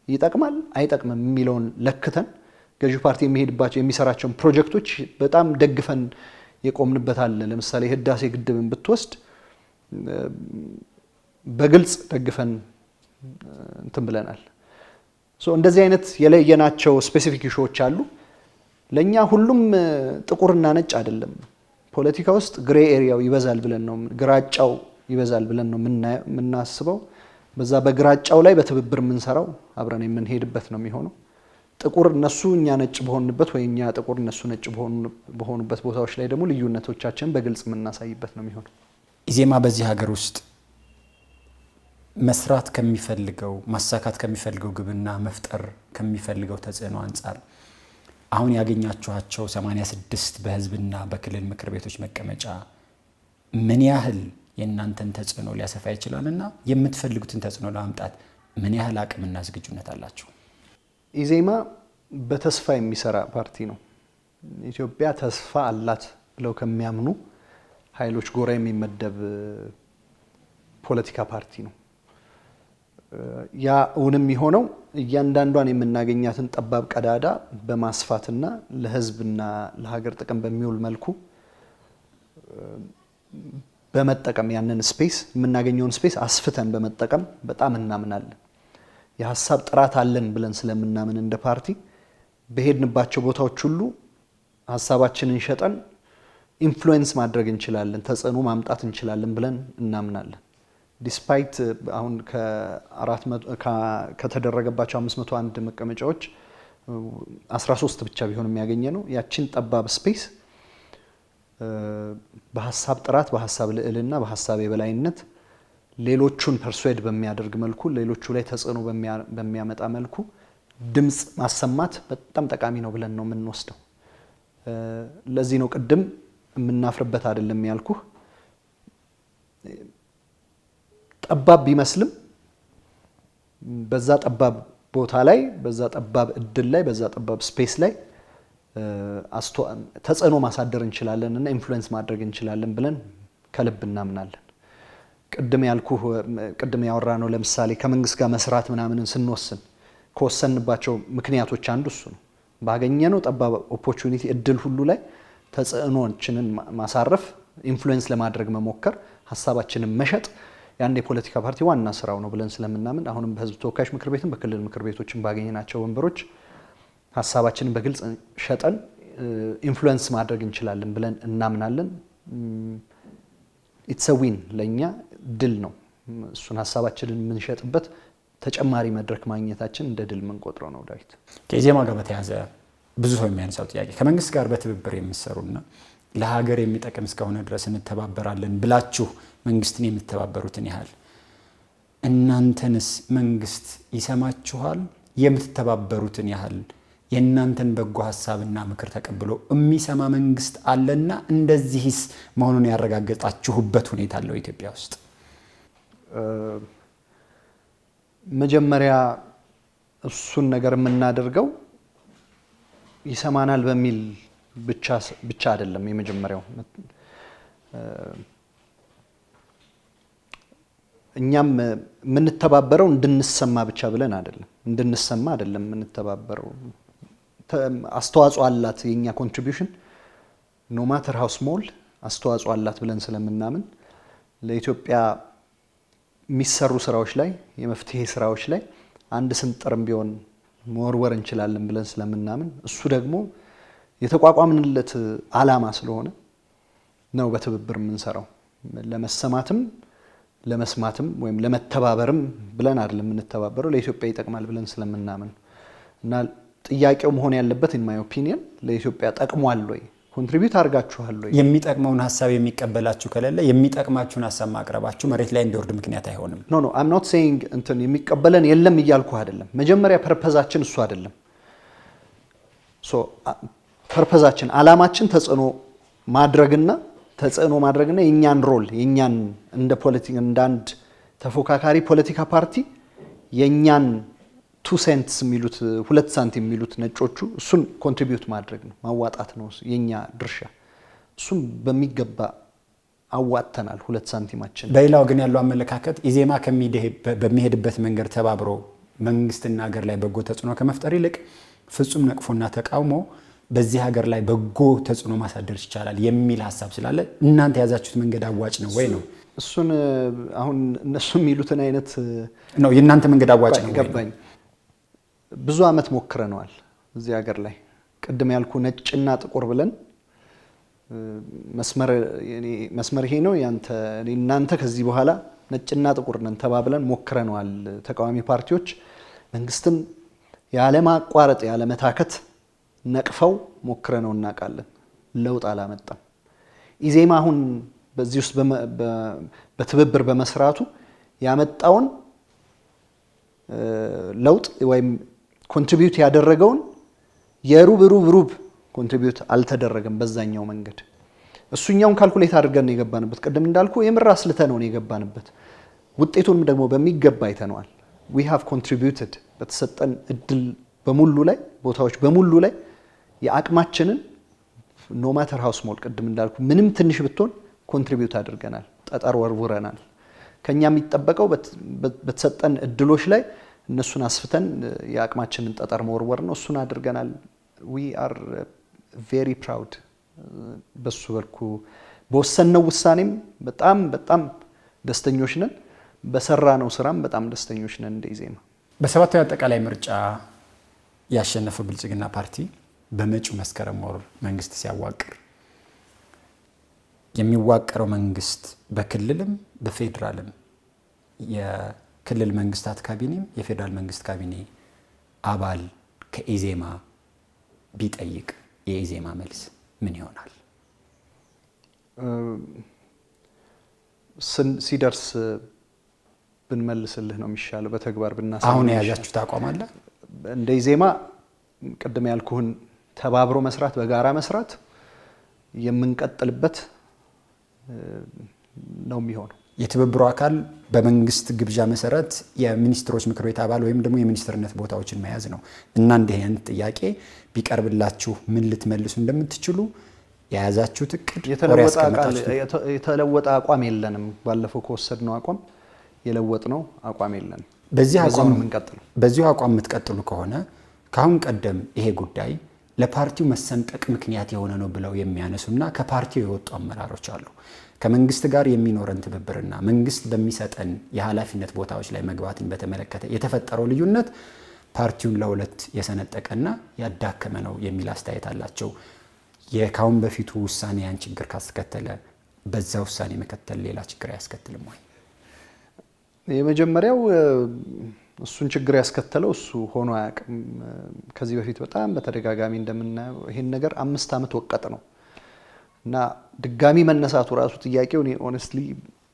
S2: ይጠቅማል አይጠቅምም የሚለውን ለክተን ገዢ ፓርቲ የሚሄድባቸው የሚሰራቸው ፕሮጀክቶች በጣም ደግፈን የቆምንበት አለ ለምሳሌ ህዳሴ ግድብን ብትወስድ በግልጽ ደግፈን እንትን ብለናል እንደዚህ አይነት የለየናቸው ስፔሲፊክ ኢሹዎች አሉ ለኛ ሁሉም ጥቁርና ነጭ አይደለም ፖለቲካ ውስጥ ግሬ ኤሪያው ይበዛል ብለን ነው ግራጫው ይበዛል ብለን ነው የምናስበው በዛ በግራጫው ላይ በትብብር የምንሰራው አብረን የምንሄድበት ነው የሚሆነው ጥቁር እነሱ እኛ ነጭ በሆንበት ወይ እኛ ጥቁር እነሱ ነጭ በሆኑበት ቦታዎች ላይ ደግሞ ልዩነቶቻችን በግልጽ የምናሳይበት ነው የሚሆነው
S1: ኢዜማ በዚህ ሀገር ውስጥ መስራት ከሚፈልገው ማሳካት ከሚፈልገው ግብና መፍጠር ከሚፈልገው ተጽዕኖ አንፃር አሁን ያገኛችኋቸው 86 በህዝብና በክልል ምክር ቤቶች መቀመጫ ምን ያህል የእናንተን ተጽዕኖ ሊያሰፋ ይችላልና የምትፈልጉትን ተጽዕኖ ለማምጣት ምን ያህል አቅምና ዝግጁነት አላችሁ?
S2: ኢዜማ በተስፋ የሚሰራ ፓርቲ ነው። ኢትዮጵያ ተስፋ አላት ብለው ከሚያምኑ ኃይሎች ጎራ የሚመደብ ፖለቲካ ፓርቲ ነው። ያ እውንም የሆነው እያንዳንዷን የምናገኛትን ጠባብ ቀዳዳ በማስፋትና ለህዝብና ለሀገር ጥቅም በሚውል መልኩ በመጠቀም ያንን ስፔስ የምናገኘውን ስፔስ አስፍተን በመጠቀም በጣም እናምናለን። የሐሳብ ጥራት አለን ብለን ስለምናምን እንደ ፓርቲ በሄድንባቸው ቦታዎች ሁሉ ሐሳባችንን ሸጠን ኢንፍሉዌንስ ማድረግ እንችላለን፣ ተጽዕኖ ማምጣት እንችላለን ብለን እናምናለን። ዲስፓይት አሁን ከተደረገባቸው 501 መቀመጫዎች 13 ብቻ ቢሆን የሚያገኘ ነው። ያችን ጠባብ ስፔስ በሐሳብ ጥራት፣ በሐሳብ ልዕልና፣ በሐሳብ የበላይነት ሌሎቹን ፐርሱዌድ በሚያደርግ መልኩ ሌሎቹ ላይ ተጽዕኖ በሚያመጣ መልኩ ድምጽ ማሰማት በጣም ጠቃሚ ነው ብለን ነው የምንወስደው። ለዚህ ነው ቅድም የምናፍርበት አይደለም ያልኩህ። ጠባብ ቢመስልም በዛ ጠባብ ቦታ ላይ በዛ ጠባብ እድል ላይ በዛ ጠባብ ስፔስ ላይ ተጽዕኖ ማሳደር እንችላለን እና ኢንፍሉዌንስ ማድረግ እንችላለን ብለን ከልብ እናምናለን። ቅድም ያወራ ነው ለምሳሌ ከመንግስት ጋር መስራት ምናምንን ስንወስን ከወሰንባቸው ምክንያቶች አንዱ እሱ ነው። ባገኘነው ጠባብ ኦፖርቹኒቲ እድል ሁሉ ላይ ተጽዕኖዎችንን ማሳረፍ፣ ኢንፍሉዌንስ ለማድረግ መሞከር፣ ሐሳባችንን መሸጥ ያን የፖለቲካ ፓርቲ ዋና ስራው ነው ብለን ስለምናምን አሁንም በህዝብ ተወካዮች ምክር ቤትም በክልል ምክር ቤቶችም ባገኘናቸው ወንበሮች ሐሳባችንን በግልጽ ሸጠን ኢንፍሉዌንስ ማድረግ እንችላለን ብለን እናምናለን። ኢትስ አ ዊን ለኛ ድል ነው። እሱን ሐሳባችንን የምንሸጥበት ተጨማሪ መድረክ ማግኘታችን እንደ ድል የምንቆጥረው ነው። ዳዊት፣
S1: ከኢዜማ ጋር በተያያዘ ብዙ ሰው የሚያነሳው ጥያቄ ከመንግስት ጋር በትብብር የሚሰሩና ለሀገር የሚጠቅም እስከሆነ ድረስ እንተባበራለን ብላችሁ መንግስትን የምትተባበሩትን ያህል እናንተንስ መንግስት ይሰማችኋል? የምትተባበሩትን ያህል የእናንተን በጎ ሐሳብና ምክር ተቀብሎ የሚሰማ መንግስት አለና እንደዚህስ መሆኑን ያረጋገጣችሁበት ሁኔታ አለው ኢትዮጵያ ውስጥ?
S2: መጀመሪያ እሱን ነገር የምናደርገው ይሰማናል በሚል ብቻ አይደለም። የመጀመሪያው እኛም የምንተባበረው እንድንሰማ ብቻ ብለን አይደለም፣ እንድንሰማ አይደለም የምንተባበረው። አስተዋጽኦ አላት የኛ ኮንትሪቢዩሽን ኖ ማተር ሃው ስሞል አስተዋጽኦ አላት ብለን ስለምናምን ለኢትዮጵያ የሚሰሩ ስራዎች ላይ የመፍትሄ ስራዎች ላይ አንድ ስንጥርም ቢሆን መወርወር እንችላለን ብለን ስለምናምን እሱ ደግሞ የተቋቋምንለት ዓላማ ስለሆነ ነው በትብብር የምንሰራው። ለመሰማትም ለመስማትም ወይም ለመተባበርም ብለን አይደለም የምንተባበረው፣ ለኢትዮጵያ ይጠቅማል ብለን ስለምናምን እና ጥያቄው መሆን ያለበት ኢን ማይ ኦፒኒየን ለኢትዮጵያ ጠቅሟል ወይ፣ ኮንትሪቢዩት አድርጋችኋል ወይ?
S1: የሚጠቅመውን ሐሳብ የሚቀበላችሁ ከሌለ የሚጠቅማችሁን ሐሳብ ማቅረባችሁ መሬት ላይ እንዲወርድ ምክንያት አይሆንም።
S2: ኖ አም ኖት ሴይንግ እንትን የሚቀበለን የለም እያልኩ አይደለም። መጀመሪያ ፐርፐዛችን እሱ አይደለም። ፐርፐዛችን ዓላማችን ተጽዕኖ ማድረግና የኛን ሮል የኛን እንደ አንድ ተፎካካሪ ፖለቲካ ፓርቲ የኛን 2 ሴንትስ የሚሉት 2 ሳንቲም የሚሉት ነጮቹ እሱን ኮንትሪቢዩት ማድረግ ነው ማዋጣት ነው የኛ ድርሻ። እሱም በሚገባ አዋጥተናል 2 ሳንቲማችን።
S1: በሌላው ግን ያለው አመለካከት ኢዜማ በሚሄድበት መንገድ ተባብሮ መንግስትና ሀገር ላይ በጎ ተጽዕኖ ከመፍጠር ይልቅ ፍጹም ነቅፎና ተቃውሞ በዚህ ሀገር ላይ በጎ ተጽዕኖ ማሳደር ይቻላል የሚል ሀሳብ ስላለ እናንተ የያዛችሁት መንገድ አዋጭ ነው ወይ ነው?
S2: እሱን አሁን እነሱ የሚሉትን አይነት
S1: ነው የእናንተ መንገድ አዋጭ ነው
S2: ገባኝ። ብዙ አመት ሞክረነዋል እዚህ ሀገር ላይ ቅድም ያልኩ ነጭና ጥቁር ብለን መስመር ይሄ ነው ያንተ እናንተ ከዚህ በኋላ ነጭና ጥቁር ነን ተባብለን ሞክረነዋል። ተቃዋሚ ፓርቲዎች መንግስትን ያለ ማቋረጥ ያለ መታከት ነቅፈው ሞክረነው እናውቃለን። ለውጥ አላመጣም። ኢዜማ አሁን በዚህ ውስጥ በትብብር በመስራቱ ያመጣውን ለውጥ ወይም ኮንትሪቢዩት ያደረገውን የሩብ ኮንትሪቢዩት አልተደረገም በዛኛው መንገድ። እሱኛውን ካልኩሌት አድርገን ነው የገባንበት። ቅድም እንዳልኩ የምር አስልተነው ነው የገባንበት። ውጤቱንም ደግሞ በሚገባ አይተነዋል። we have contributed በተሰጠን እድል በሙሉ ላይ ቦታዎች በሙሉ ላይ የአቅማችንን no matter how small ቅድም እንዳልኩ ምንም ትንሽ ብትሆን ኮንትሪቢዩት አድርገናል። ጠጠር ወርውረናል። ከኛ የሚጠበቀው በተሰጠን እድሎች ላይ እነሱን አስፍተን የአቅማችንን ጠጠር መወርወር ነው። እሱን አድርገናል። we are very proud በሱ በልኩ በወሰነው ውሳኔም በጣም ደስተኞች ነን። በሰራነው ስራም በጣም ደስተኞች ነን። እንደ ኢዜማ
S1: በሰባተኛው አጠቃላይ ምርጫ ያሸነፈው ብልጽግና ፓርቲ በመጪው መስከረም ወር መንግስት ሲያዋቅር የሚዋቀረው መንግስት በክልልም በፌደራልም የክልል መንግስታት ካቢኔም የፌደራል መንግስት ካቢኔ አባል ከኢዜማ ቢጠይቅ የኢዜማ መልስ ምን ይሆናል?
S2: ሲደርስ ብንመልስልህ ነው የሚሻለው። በተግባር ብናሳይ
S1: አሁን የያዛችሁት አቋም አለ?
S2: እንደ ኢዜማ ቅድም ያልኩህን ተባብሮ መስራት በጋራ መስራት የምንቀጥልበት ነው የሚሆነው።
S1: የትብብሩ አካል በመንግስት ግብዣ መሰረት የሚኒስትሮች ምክር ቤት አባል ወይም ደግሞ የሚኒስትርነት ቦታዎችን መያዝ ነው እና እንዲህ አይነት ጥያቄ ቢቀርብላችሁ ምን ልትመልሱ እንደምትችሉ የያዛችሁት እቅድ
S2: የተለወጠ አቋም የለንም። ባለፈው ከወሰድነው አቋም የለወጥነው አቋም የለንም።
S1: በዚሁ አቋም የምትቀጥሉ ከሆነ ካሁን ቀደም ይሄ ጉዳይ ለፓርቲው መሰንጠቅ ምክንያት የሆነ ነው ብለው የሚያነሱና ከፓርቲው የወጡ አመራሮች አሉ። ከመንግስት ጋር የሚኖረን ትብብርና መንግስት በሚሰጠን የኃላፊነት ቦታዎች ላይ መግባትን በተመለከተ የተፈጠረው ልዩነት ፓርቲውን ለሁለት የሰነጠቀና ያዳከመ ነው የሚል አስተያየት አላቸው። የካሁን በፊቱ ውሳኔ ያን ችግር ካስከተለ በዛ ውሳኔ መከተል ሌላ ችግር አያስከትልም ወይ?
S2: የመጀመሪያው እሱን ችግር ያስከተለው እሱ ሆኖ አያውቅም። ከዚህ በፊት በጣም በተደጋጋሚ እንደምናየው ይሄን ነገር 5 ዓመት ወቀጥ ነው እና ድጋሚ መነሳቱ ራሱ ጥያቄው ኦነስትሊ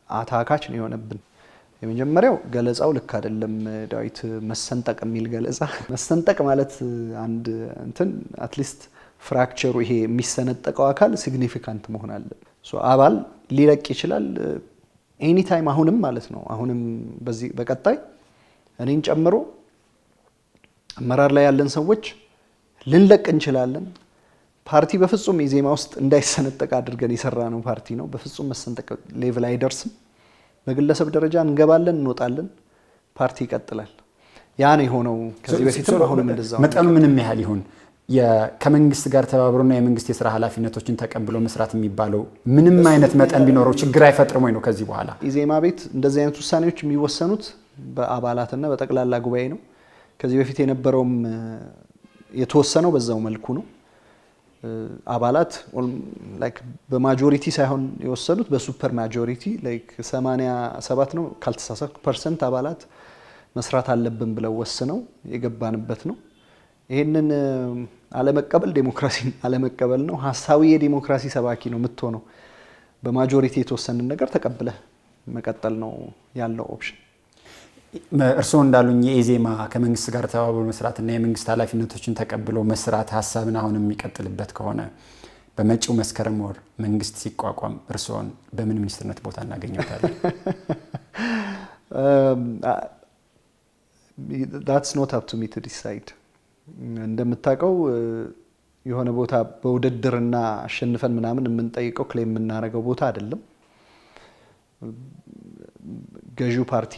S2: አታካች ነው የሆነብን። የመጀመሪያው ገለጻው ልክ አይደለም። ዳዊት መሰንጠቅ የሚል ገለጻ መሰንጠቅ ማለት አንድ እንትን አትሊስት ፍራክቸሩ ይሄ የሚሰነጠቀው አካል ሲግኒፊካንት መሆን አለበት። አባል ሊለቅ ይችላል ኤኒ ታይም አሁንም ማለት ነው። አሁንም በዚህ በቀጣይ እኔን ጨምሮ አመራር ላይ ያለን ሰዎች ልንለቅ እንችላለን። ፓርቲ በፍጹም ኢዜማ ውስጥ እንዳይሰነጠቅ አድርገን የሰራ ነው ፓርቲ ነው። በፍጹም መሰንጠቅ ሌቭል አይደርስም። በግለሰብ ደረጃ እንገባለን እንወጣለን፣ ፓርቲ ይቀጥላል። ያ ነው የሆነው ከዚህ በፊትም አሁንም እንደዛው።
S1: መጠኑ ምንም ያህል ይሁን ከመንግስት ጋር ተባብሮና የመንግስት የሥራ ኃላፊነቶችን ተቀብሎ መስራት የሚባለው ምንም አይነት መጠን ቢኖረው ችግር አይፈጥርም ወይ ነው? ከዚህ በኋላ
S2: ኢዜማ ቤት እንደዚህ አይነት ውሳኔዎች የሚወሰኑት በአባላትና በጠቅላላ ጉባኤ ነው። ከዚህ በፊት የነበረውም የተወሰነው በዛው መልኩ ነው። አባላት ላይክ በማጆሪቲ ሳይሆን የወሰኑት በሱፐር ማጆሪቲ ላይክ 87 ነው ካልተሳሳትኩ % አባላት መስራት አለብን ብለው ወስነው የገባንበት ነው። ይሄንን አለመቀበል ዴሞክራሲን አለመቀበል ነው። ሐሳዊ የዴሞክራሲ ሰባኪ ነው የምትሆነው። በማጆሪቲ የተወሰነን ነገር ተቀብለህ መቀጠል ነው ያለው ኦፕሽን።
S1: እርስዎ እንዳሉኝ የኢዜማ ከመንግስት ጋር ተባብሮ መስራትና የመንግስት ኃላፊነቶችን ተቀብሎ መስራት ሐሳብን አሁን የሚቀጥልበት ከሆነ በመጪው መስከረም ወር መንግስት ሲቋቋም እርስዎን በምን ሚኒስትርነት ቦታ እናገኘታለን?
S2: that's not up to me to decide እንደምታውቀው የሆነ ቦታ በውድድርና አሸንፈን ምናምን የምንጠይቀው ክሌም የምናደርገው ቦታ አይደለም። ገዢው ፓርቲ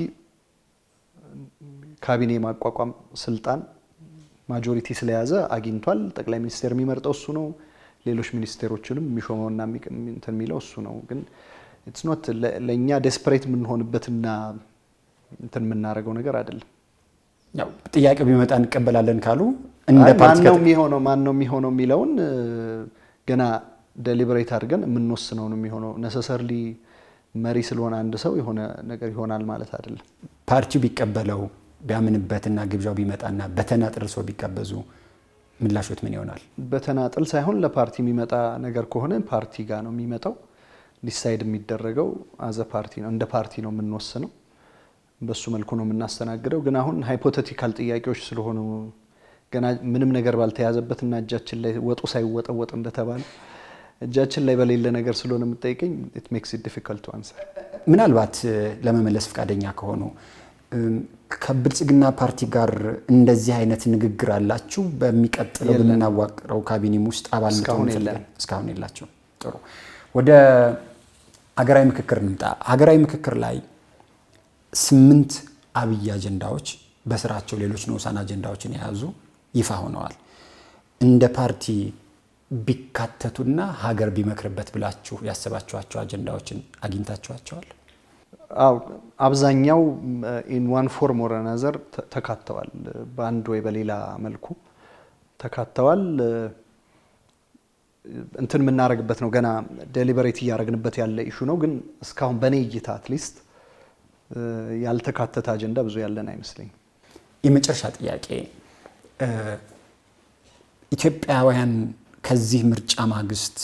S2: ካቢኔ ማቋቋም ስልጣን ማጆሪቲ ስለያዘ አግኝቷል። ጠቅላይ ሚኒስትር የሚመርጠው እሱ ነው። ሌሎች ሚኒስቴሮችንም የሚሾመውና እንትን የሚለው እሱ ነው። ግን it's not ለኛ ዴስፐሬት የምንሆንበትና እንትን የምናደርገው ነገር አይደለም።
S1: ያው ጥያቄው ቢመጣ እንቀበላለን ካሉ እንደ ፓርቲ
S2: ማን ነው የሚሆነው የሚለውን ገና ዴሊበሬት አድርገን የምንወስነው ነው የሚሆነው። ነሰሰርሊ መሪ ስለሆነ አንድ ሰው የሆነ ነገር ይሆናል ማለት አይደለም።
S1: ፓርቲው ቢቀበለው ቢያምንበትና ግብዣው ቢመጣና በተናጥል ሰው ቢቀበዙ ምላሾት ምን ይሆናል?
S2: በተናጥል ሳይሆን ለፓርቲ የሚመጣ ነገር ከሆነ ፓርቲ ጋር ነው የሚመጣው። ዲሳይድ የሚደረገው አዘ ፓርቲ ነው፣ እንደ ፓርቲ ነው የምንወስነው። በሱ መልኩ ነው የምናስተናግደው። ግን አሁን ሃይፖቴቲካል ጥያቄዎች ስለሆኑ ገና ምንም ነገር ባልተያዘበትና እጃችን ላይ ወጡ ሳይወጠወጥ እንደተባለ እጃችን ላይ በሌለ ነገር ስለሆነ የምጠይቀኝ it makes it difficult to answer።
S1: ምናልባት ለመመለስ ፈቃደኛ ከሆኑ ከብልጽግና ፓርቲ ጋር እንደዚህ አይነት ንግግር አላችሁ? በሚቀጥለው በምናዋቅረው ካቢኔም ውስጥ አባል እስካሁን የላችሁ። ጥሩ፣ ወደ ሀገራዊ ምክክር እንምጣ። ሀገራዊ ምክክር ላይ 8 አብይ አጀንዳዎች በስራቸው ሌሎች ንዑሳን አጀንዳዎችን የያዙ ይፋ ሆነዋል። እንደ ፓርቲ ቢካተቱና ሀገር ቢመክርበት ብላችሁ ያሰባችኋቸው አጀንዳዎችን አግኝታችኋቸዋል?
S2: አው አብዛኛው in one form or another ተካተዋል። በአንድ ወይ በሌላ መልኩ ተካተዋል። እንትን የምናደርግበት ነው፣ ገና ዴሊበሬት እያደረግንበት ያለ ኢሹ ነው። ግን እስካሁን በኔ እይታ አትሊስት ያልተካተተ አጀንዳ ብዙ ያለን አይመስለኝም።
S1: የመጨረሻ ጥያቄ፣ ኢትዮጵያውያን ከዚህ ምርጫ ማግስት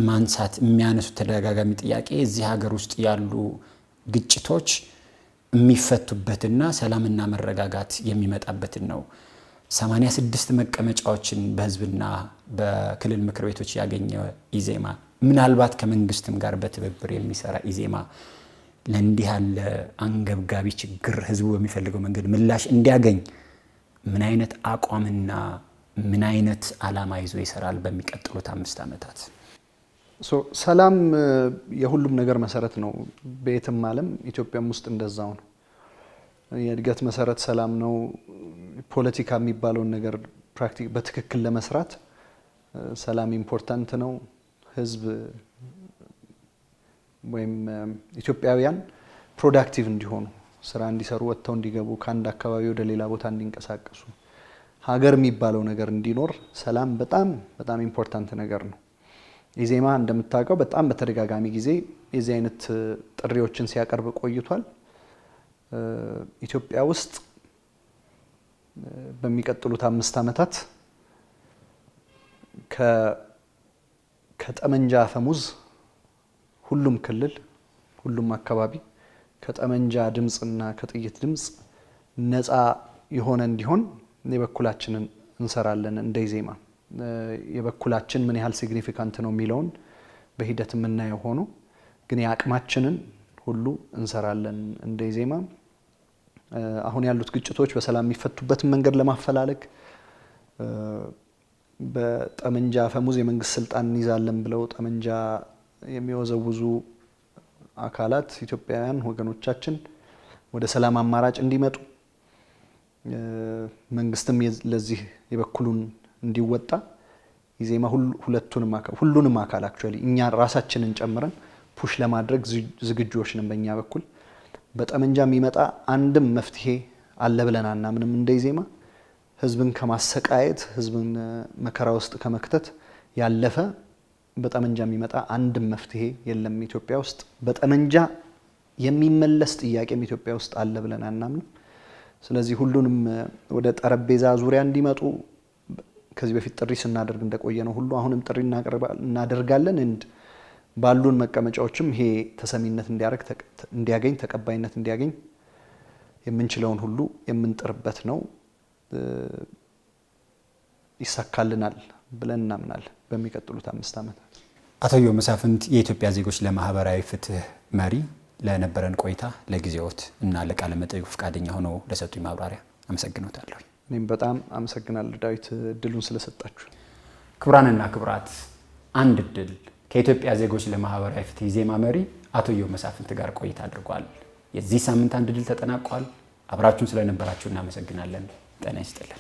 S1: ማንሳት የሚያነሱት ተደጋጋሚ ጥያቄ እዚህ ሀገር ውስጥ ያሉ ግጭቶች የሚፈቱበትና ሰላምና መረጋጋት የሚመጣበትን ነው። 86 መቀመጫዎችን በህዝብና በክልል ምክር ቤቶች ያገኘ ኢዜማ፣ ምናልባት ከመንግስትም ጋር በትብብር የሚሰራ ኢዜማ ለእንዲህ ያለ አንገብጋቢ ችግር ህዝቡ በሚፈልገው መንገድ ምላሽ እንዲያገኝ ምን አይነት አቋምና ምን አይነት ዓላማ ይዞ ይሰራል በሚቀጥሉት 5 ዓመታት?
S2: ሰላም የሁሉም ነገር መሰረት ነው። በየትም ዓለም ኢትዮጵያም ውስጥ እንደዛው ነው። የእድገት መሰረት ሰላም ነው። ፖለቲካ የሚባለውን ነገር ፕራክቲክ በትክክል ለመስራት ሰላም ኢምፖርታንት ነው። ህዝብ ወይም ኢትዮጵያውያን ፕሮዳክቲቭ እንዲሆኑ፣ ስራ እንዲሰሩ፣ ወጥተው እንዲገቡ፣ ከአንድ አካባቢ ወደ ሌላ ቦታ እንዲንቀሳቀሱ፣ ሀገር የሚባለው ነገር እንዲኖር ሰላም በጣም በጣም ኢምፖርታንት ነገር ነው። ኢዜማ እንደምታውቀው በጣም በተደጋጋሚ ጊዜ የዚህ አይነት ጥሪዎችን ሲያቀርብ ቆይቷል። ኢትዮጵያ ውስጥ በሚቀጥሉት 5 ዓመታት ከጠመንጃ አፈሙዝ ሁሉም ክልል፣ ሁሉም አካባቢ ከጠመንጃ ድምጽና ከጥይት ድምጽ ነፃ የሆነ እንዲሆን የበኩላችንን እንሰራለን። እንደ ኢዜማ የበኩላችን ምን ያህል ሲግኒፊካንት ነው የሚለውን በሂደት የምናየው ሆኖ ግን የአቅማችንን ሁሉ እንሰራለን እንደ ኢዜማ። አሁን ያሉት ግጭቶች በሰላም የሚፈቱበትን መንገድ ለማፈላለግ በጠመንጃ አፈሙዝ የመንግስት ስልጣን እንይዛለን ብለው ጠመንጃ የሚወዘውዙ አካላት ኢትዮጵያውያን ወገኖቻችን ወደ ሰላም አማራጭ እንዲመጡ መንግስትም ለዚህ የበኩሉን እንዲወጣ ኢዜማ ሁሉንም አካል አክቹአሊ እኛ ራሳችንን ጨምረን ፑሽ ለማድረግ ዝግጁዎች ነን። በእኛ በኩል በጠመንጃ የሚመጣ አንድም መፍትሄ አለ ብለን አናምንም። እንደ ኢዜማ ህዝብን ከማሰቃየት ህዝብን መከራ ውስጥ ከመክተት ያለፈ በጠመንጃ የሚመጣ አንድም መፍትሄ የለም ኢትዮጵያ ውስጥ። በጠመንጃ የሚመለስ ጥያቄም ኢትዮጵያ ውስጥ አለ ብለን አናምንም። ስለዚህ ሁሉንም ወደ ጠረጴዛ ዙሪያ እንዲመጡ ከዚህ በፊት ጥሪ ስናደርግ እንደቆየ ነው ሁሉ አሁንም ጥሪ እናደርጋለን። ባሉን መቀመጫዎችም ይሄ ተሰሚነት እንዲያገኝ ተቀባይነት እንዲያገኝ የምንችለውን ሁሉ የምንጥርበት ነው። ይሳካልናል ብለን እናምናለን በሚቀጥሉት 5 ዓመታት።
S1: አቶ ኢዮብ መሳፍንት የኢትዮጵያ ዜጎች ለማህበራዊ ፍትህ መሪ፣ ለነበረን ቆይታ ለጊዜዎት እና ለቃለ መጠይቁ ፈቃደኛ ሆነው ለሰጡኝ ማብራሪያ አመሰግኖታለሁ።
S2: እኔም በጣም አመሰግናለሁ ዳዊት እድሉን ስለሰጣችሁ።
S1: ክቡራንና ክቡራት አንድ እድል ከኢትዮጵያ ዜጎች ለማህበራዊ ፍትህ ኢዜማ መሪ አቶ ኢዮብ መሳፍንት ጋር ቆይታ አድርጓል። የዚህ ሳምንት አንድ እድል ተጠናቋል። አብራችሁን ስለነበራችሁ እናመሰግናለን። ጤና ይስጥልን።